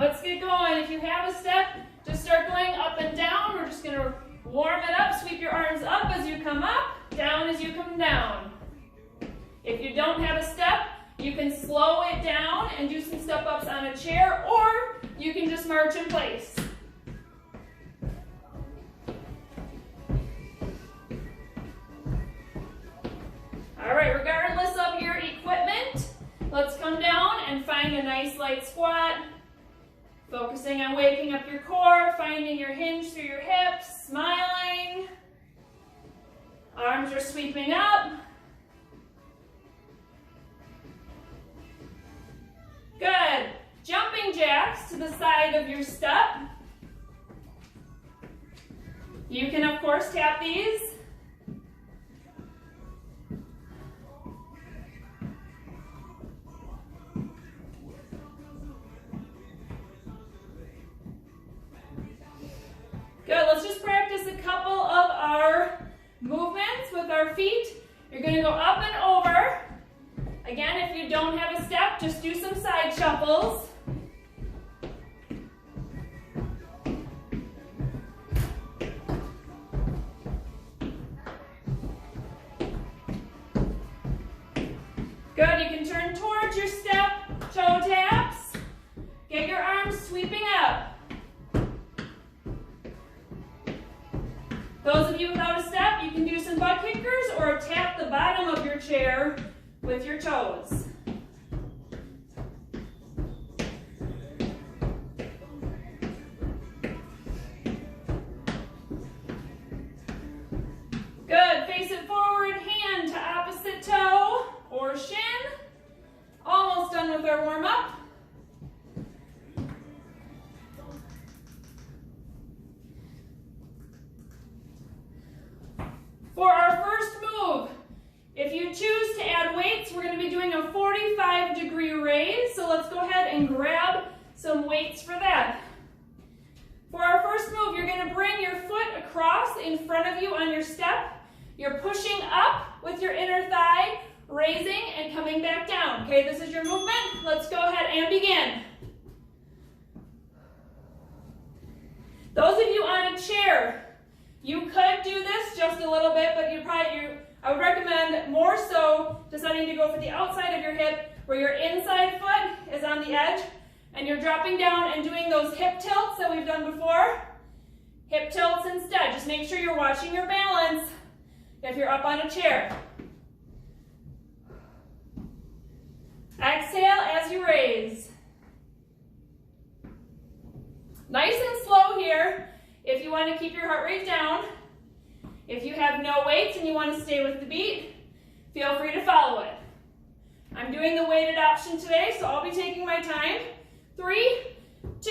Let's get going. If you have a step, just start going up and down. We're just going to warm it up. Sweep your arms up as you come up, down as you come down. If you don't have a step, you can slow it down and do some step-ups on a chair, or you can just march in place. All right, regardless of your equipment, let's come down and find a nice light squat. Focusing on waking up your core, finding your hinge through your hips, smiling. Arms are sweeping up. Good. Jumping jacks to the side of your step. You can, of course, tap these. Good, let's just practice a couple of our movements with our feet. You're going to go up and over. Again, if you don't have a step, just do some side shuffles. Good, you can turn towards your step, toe taps. Get your arms sweeping up. Those of you without a step, you can do some butt kickers or tap the bottom of your chair with your toes. Good, face it forward, hand to opposite toe or shin. Almost done with our warm-up. For our first move, if you choose to add weights, we're going to be doing a 45-degree raise. So let's go ahead and grab some weights for that. For our first move, you're going to bring your foot across in front of you on your step. You're pushing up with your inner thigh, raising and coming back down. Okay, this is your movement. Let's go ahead and begin. Those of you on a chair, you could do this just a little bit, but I would recommend more so deciding to go for the outside of your hip, where your inside foot is on the edge, and you're dropping down and doing those hip tilts that we've done before. Hip tilts instead. Just make sure you're watching your balance if you're up on a chair. Exhale as you raise. Nice and slow here. If you want to keep your heart rate down, if you have no weights and you want to stay with the beat, feel free to follow it. I'm doing the weighted option today, so I'll be taking my time. 3, 2,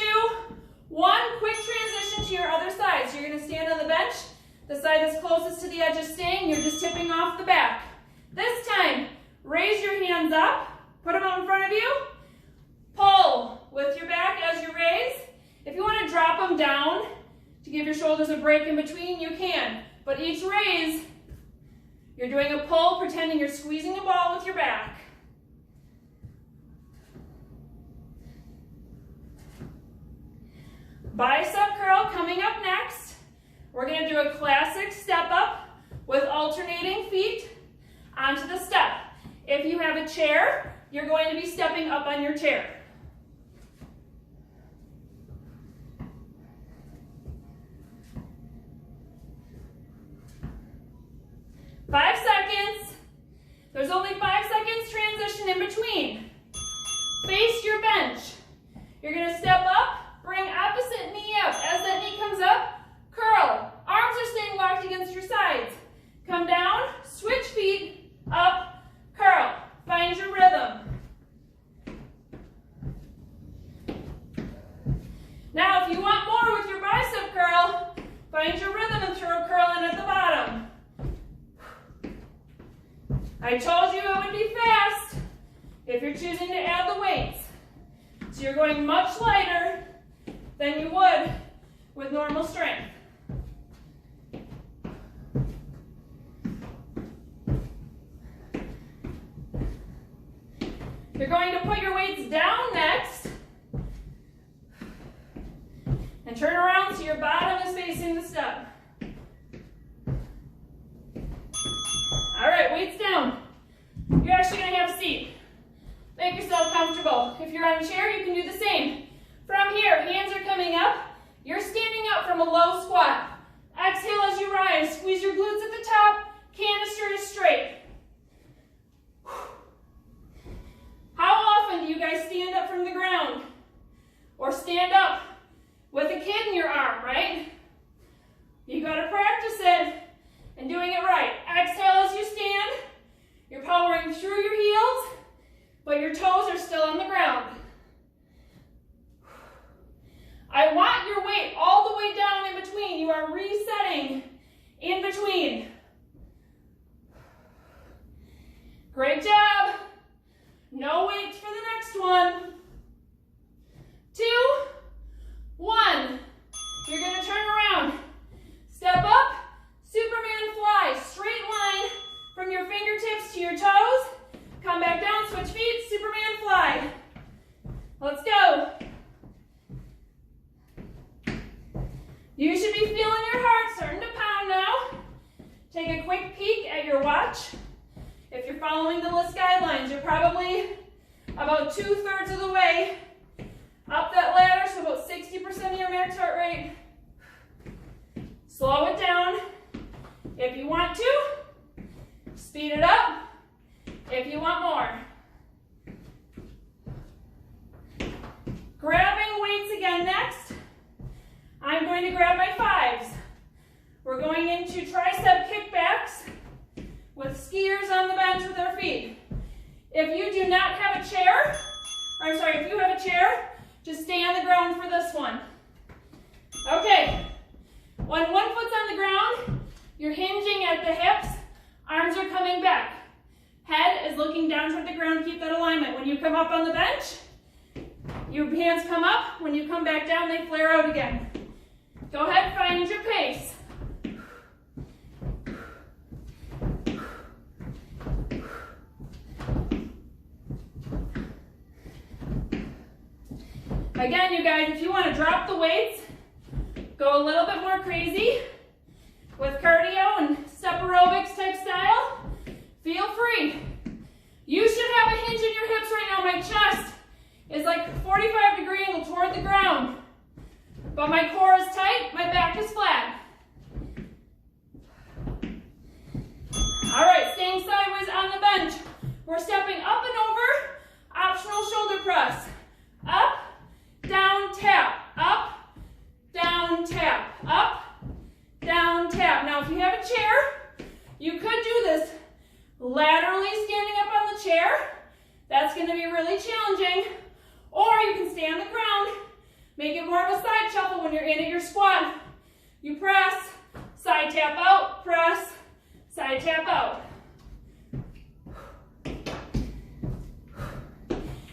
1. Quick transition to your other side. So you're going to stand on the bench. The side that's closest to the edge is staying. You're just tipping off the back. This time, raise your hands up. Put them out in front of you. Pull with your back as you raise. If you want to drop them down, to give your shoulders a break in between, you can. But each raise, you're doing a pull, pretending you're squeezing a ball with your back. Bicep curl coming up next. We're going to do a classic step up with alternating feet onto the step. If you have a chair, you're going to be stepping up on your chair. Five seconds. There's only 5 seconds transition in between. Face your bench. You're going to step up, bring opposite knee up. As that knee comes up, curl. Arms are staying locked against your sides. Come down, switch feet, up, curl. Find your rhythm. Now, if you want more with your bicep curl, find your rhythm and throw a curl in at the bottom. I told you it would be fast if you're choosing to add the weights. So you're going much lighter than you would with normal strength. You're going to put your weights down next. turn around so your bottom is facing the step. All right, weights down. You're actually going to have a seat. Make yourself comfortable. If you're on a chair, you can do the same. From here, hands are coming up. You're standing up from a low squat. Exhale as you rise. Squeeze your glutes at the top. Canister is straight. How often do you guys stand up from the ground? Or stand up with a kid in your arm, right? You got to practice it and doing it right. Exhale as you stand. You're powering through your heels, but your toes are still on the ground. I want your weight all the way down in between. You are resetting in between. Great job. No weights for the next one. 2, 1. You're going to turn around. Step up, Superman fly. Straight line from your fingertips to your toes. Come back down, switch feet, Superman fly. Let's go. You should be feeling your heart starting to pound now. Take a quick peek at your watch. If you're following the LISS guidelines, you're probably about 2/3 of the way up that ladder, so about 60% of your max heart rate. Slow it down if you want to. Speed it up if you want more. Grabbing weights again next. I'm going to grab my 5s. We're going into tricep kickbacks with skiers on the bench with our feet. If you do not have a chair, if you have a chair, just stay on the ground for this one. Okay, when one foot's on the ground, you're hinging at the hips, arms are coming back. Head is looking down toward the ground, keep that alignment. When you come up on the bench, your hands come up. When you come back down, they flare out again. Go ahead, find your pace. Again, you guys, if you want to drop the weights, go a little bit more crazy with cardio and step aerobics type style, feel free. You should have a hinge in your hips right now. My chest is like 45-degree angle toward the ground, but my core is tight, my back is flat. All right, staying sideways on the bench. We're stepping up and over, optional shoulder press. Up, down, tap, up, down, tap, up, down, tap. Now, if you have a chair, you could do this laterally standing up on the chair. That's going to be really challenging. Or you can stay on the ground, make it more of a side shuffle when you're in at your squat. You press, side tap out, press, side tap out.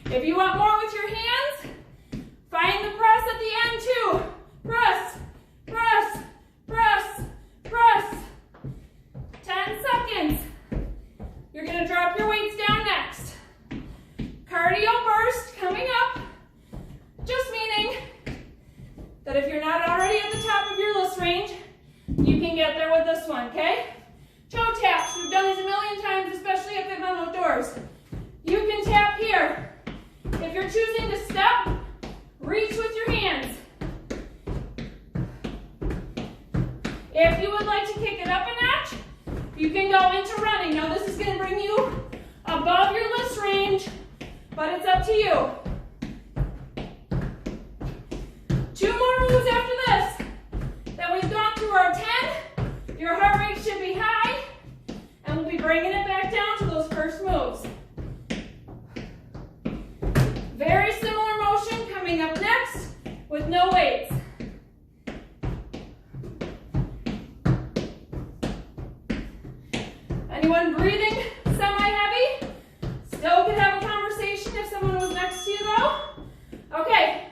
If you want more with your hands, find the press at the end too. Press, press, press, press. 10 seconds. You're going to drop your weights down next. Cardio burst coming up. Just meaning that if you're not already at the top of your LISS range, you can get there with this one, okay? Toe taps. We've done these a million times, especially at Fit Mountain Outdoors. You can tap here. If you're choosing to step, reach with your hands. If you would like to kick it up a notch, you can go into running. Now this is going to bring you above your LISS range, but it's up to you. 2 more moves after this. Then we've gone through our 10. Your heart rate should be high, and we'll be bringing it back down to those first moves. Very similar motion coming up next with no weights. Anyone breathing semi-heavy? Still could have a conversation if someone was next to you though. Okay,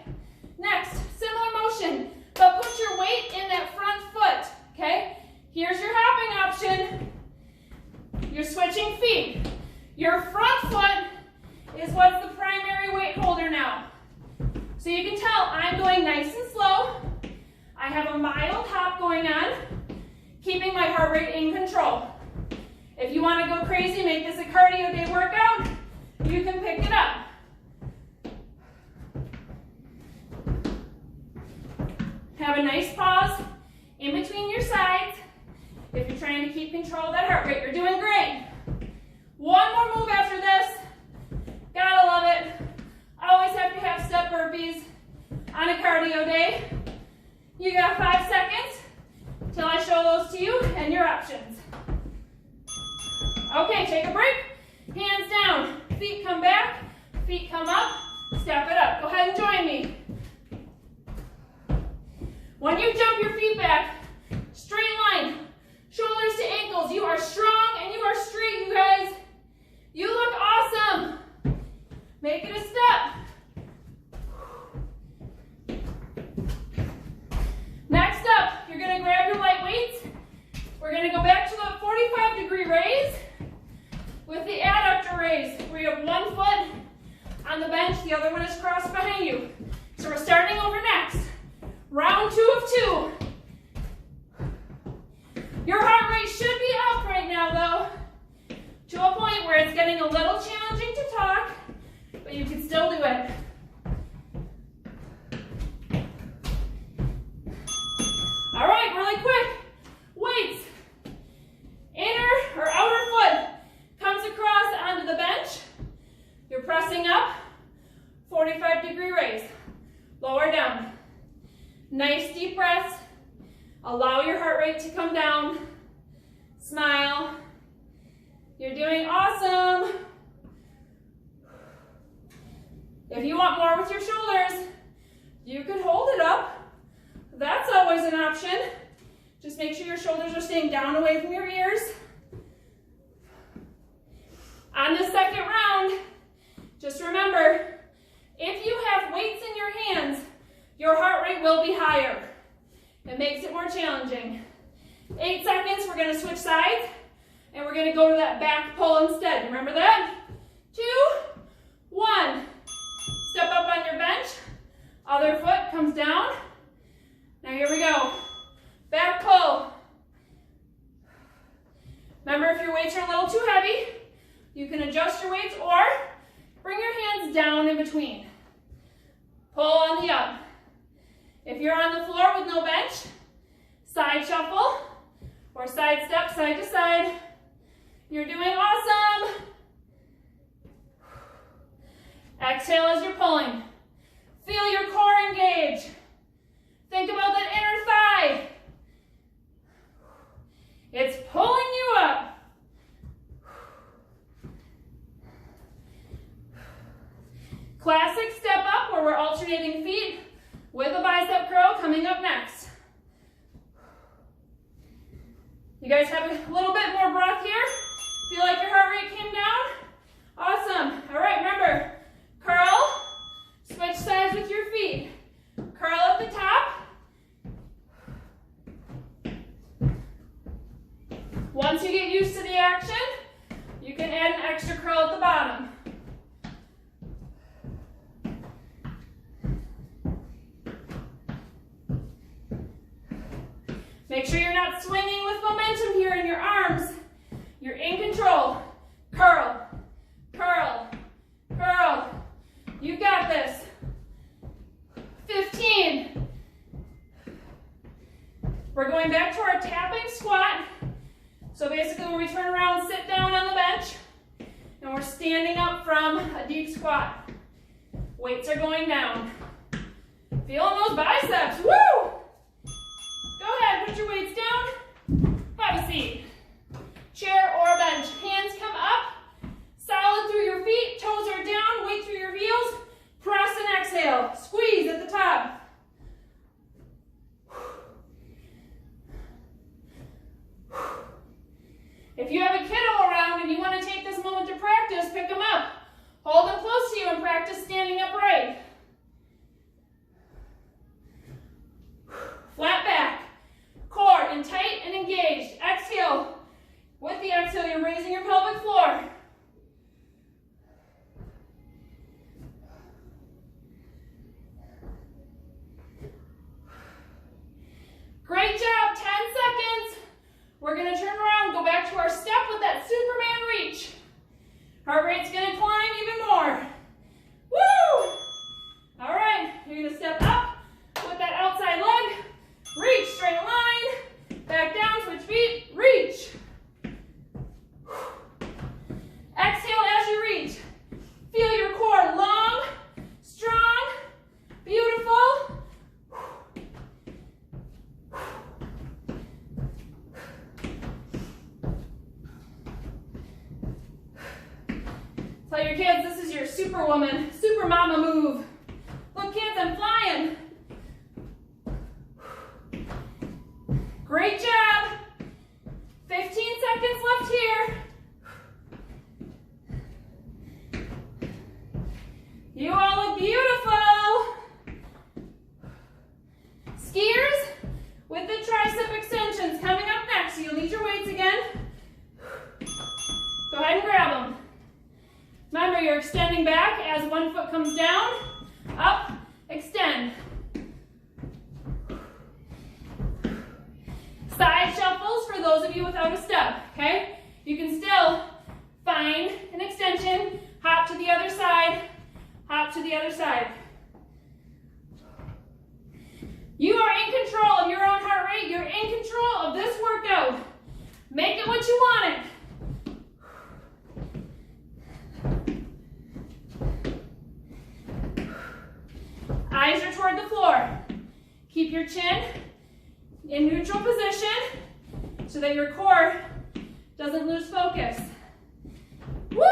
next, similar motion, but put your weight in that front foot, okay? Here's your hopping option. You're switching feet. Your front foot is what's the primary weight holder now. So you can tell I'm going nice and slow. I have a mild hop going on, keeping my heart rate in control. If you want to go crazy, make this a cardio day workout, you can pick it up. Have a nice pause in between your sides. If you're trying to keep control of that heart rate, you're doing great. One more move after this. Gotta love it. Always have to have step burpees on a cardio day. You got 5 seconds till I show those to you and your options. Okay, take a break. Hands down. Feet come back. Feet come up. Step it up. Go ahead and join me. When you jump your feet back, straight line, shoulders to ankles, you are strong and you are straight, you guys. You look awesome. Make it a step. Next up, you're going to grab your light weights. We're going to go back to the 45-degree raise with the adductor raise, where you have one foot on the bench, the other one is crossed behind you. So we're starting over next. Round 2 of 2. Your heart rate should be up right now, though, to a point where it's getting a little challenging to talk, but you can still do it. All right, really quick. Weights. Inner or outer foot comes across onto the bench. You're pressing up. 45-degree raise. Lower down. Nice deep breaths. Allow your heart rate to come down. Smile. You're doing awesome. If you want more with your shoulders, you could hold it up. That's always an option. Just make sure your shoulders are staying down away from your ears. On the second round, just remember, if you have weights in your hands, your heart rate will be higher. It makes it more challenging. 8 seconds, we're gonna switch sides, and we're gonna go to that back pull instead. Remember that? 2, 1. Step up on your bench. Other foot comes down. Now here we go. Back pull. Remember, if your weights are a little too heavy, you can adjust your weights or bring your hands down in between. Pull on the up. If you're on the floor with no bench, side shuffle or side step, side to side. You're doing awesome. Exhale as you're pulling. Feel your core engage. Think about that inner thigh. It's pulling you up. Classic step up where we're alternating feet with a bicep curl coming up next. You guys have a little bit more breath here? Feel like your heart rate came down? Awesome. All right, remember, curl, switch sides with your feet. Curl at the top. Once you get used to the action, you can add an extra curl at the bottom. Make sure you're not swinging with momentum here in your arms. You're in control. Curl, curl, curl. You got this. 15. We're going back to our tapping squat. So basically when we turn around, sit down on the bench, and we're standing up from a deep squat. Weights are going down. Feeling those biceps, woo! Go ahead, put your weights down, have a seat. Chair or bench, hands come up, solid through your feet, toes are down, weight through your heels, press and exhale, squeeze at the top. If you have a kiddo around and you want to take this moment to practice, pick them up. Hold them close to you and practice standing upright. Flat back. Core and tight and engaged. Exhale. With the exhale, you're raising your pelvic floor. Tell your kids this is your superwoman, super mama move. Look kids, I'm flying. Great job. 15 seconds left here. You all look beautiful. Skiers with the tricep extensions coming up next. So you'll need your weights again. Go ahead and grab them. Remember, you're extending back as one foot comes down, up, extend. Side shuffles for those of you without a step, okay? You can still find an extension, hop to the other side, hop to the other side. You are in control of your own heart rate. You're in control of this workout. Make it what you want it. Eyes are toward the floor. Keep your chin in neutral position so that your core doesn't lose focus. Woo!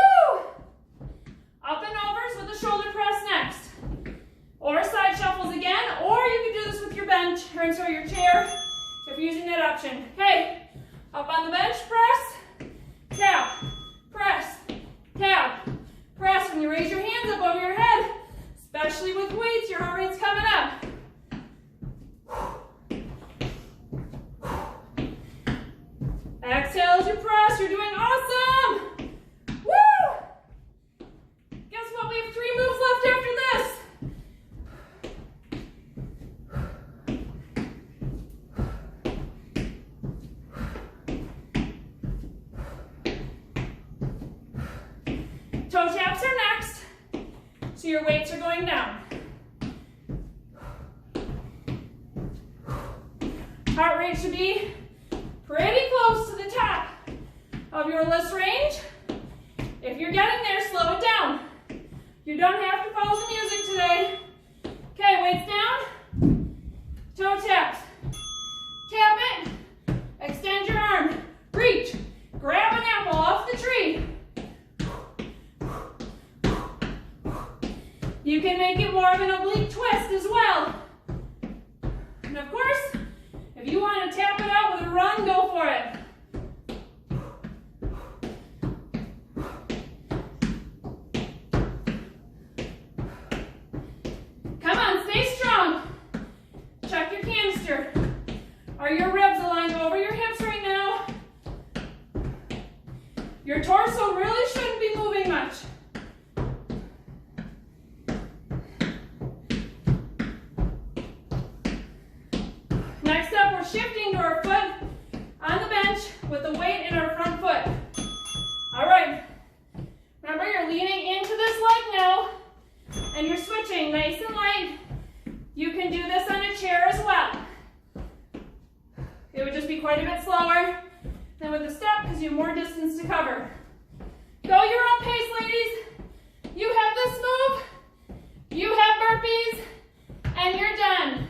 Up and overs with the shoulder press next. Or side shuffles again, or you can do this with your bench, or sorry, your chair, if you're using that option. Okay, up on the bench, press, tap, press, tap, press. When you raise your hands up over your head, especially with weights, your heart rate's coming up. Exhale as you press, you're doing awesome. Woo! Guess what, we have 3 moves left after this. Toe taps are next, so your weights are going down. Heart rate should be pretty close to the top of your LISS range. If you're getting there, slow it down. You don't have to follow the music today. Okay, weights down, toe taps. Tap it, extend your arm, reach, grab an apple off the tree. You can make it more of an oblique twist as well. And of course, if you want to tap it out with a run, go for it. Come on, stay strong. Check your canister. Are your ribs aligned over your hips right now? Your torso really shouldn't be moving much. Next up, we're shifting to our foot on the bench with the weight in our front foot. All right. Remember, you're leaning into this leg now, and you're switching nice and light. You can do this on a chair as well. It would just be quite a bit slower than with a step because you have more distance to cover. Go your own pace, ladies. You have this move, you have burpees, and you're done.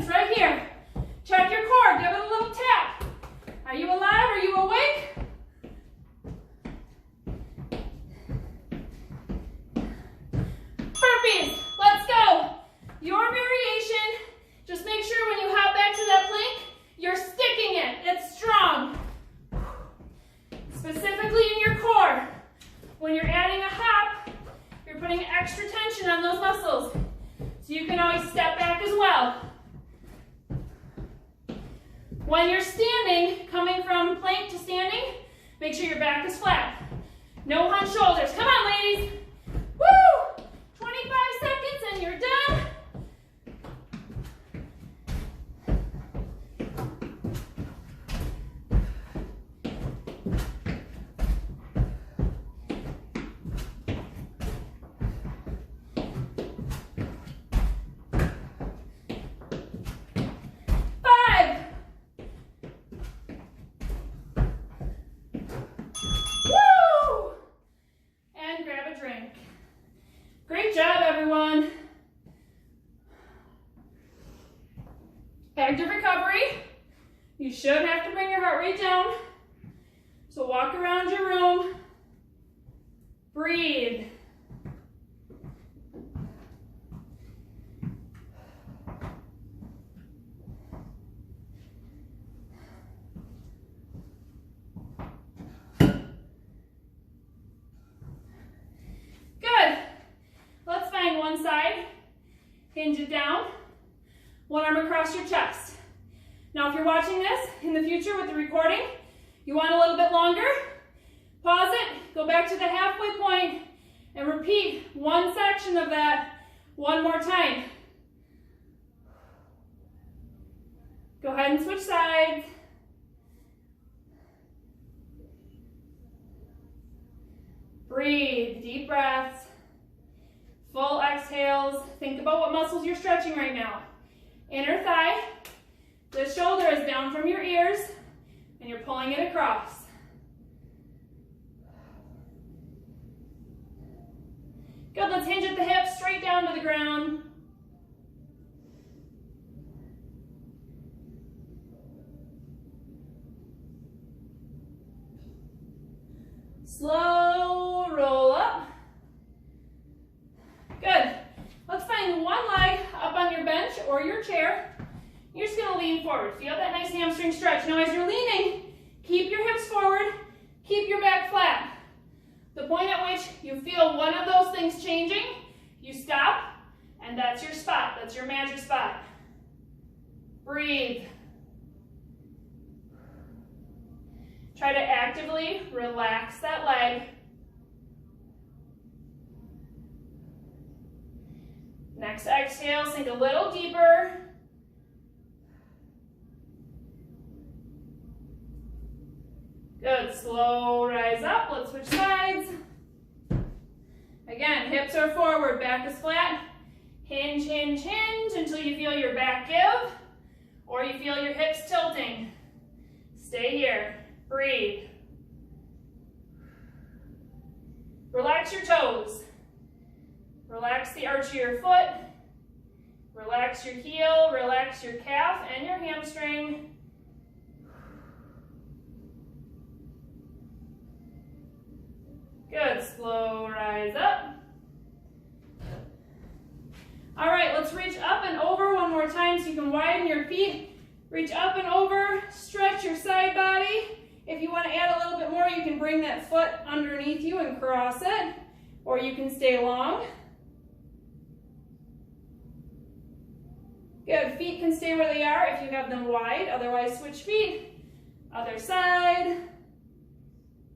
Right here. Check your core. Give it a little tap. Are you alive? Are you awake? Burpees. Let's go. Your variation. Just make sure when you hop back to that plank, you're sticking it. It's strong. Specifically in your core. When you're adding a hop, you're putting extra tension on those muscles. So you can always step back as well. When you're standing, coming from plank to standing, make sure your back is flat. No hunched shoulders. Come on, ladies. Woo! 25 seconds and you're done. a drink. Great job, everyone. Active recovery. You should have to bring your heart rate down. So walk around your room. Breathe. Good. Let's find one side. Hinge it down. One arm across your chest. Now if you're watching this in the future with the recording, you want a little bit longer, pause it, go back to the halfway point, and repeat one section of that one more time. Go ahead and switch sides. Breathe, deep breaths, full exhales. Think about what muscles you're stretching right now. Inner thigh, the shoulder is down from your ears, and you're pulling it across. Good, let's hinge at the hips, straight down to the ground. Slow roll up. Good. Let's find one leg up on your bench or your chair. You're just going to lean forward. Feel that nice hamstring stretch. Now as you're leaning, keep your hips forward, keep your back flat. The point at which you feel one of those things changing, you stop, and that's your spot. That's your magic spot. Breathe. Try to actively relax that leg. Next exhale, sink a little deeper. Good, slow rise up. Let's switch sides. Again, hips are forward, back is flat. Hinge, hinge, hinge until you feel your back give or you feel your hips tilting. Stay here. Breathe. Relax your toes. Relax the arch of your foot. Relax your heel, relax your calf and your hamstring. Good, slow rise up. All right, let's reach up and over one more time so you can widen your feet. Reach up and over, stretch your side body. If you want to add a little bit more, you can bring that foot underneath you and cross it, or you can stay long. Good, feet can stay where they are if you have them wide, otherwise switch feet. Other side.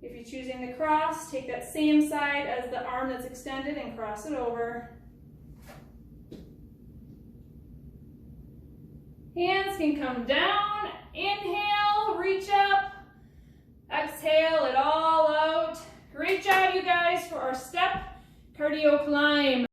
If you're choosing the cross, take that same side as the arm that's extended and cross it over. Hands can come down. Inhale, reach up. Exhale it all out. Great job, you guys, for our step cardio climb.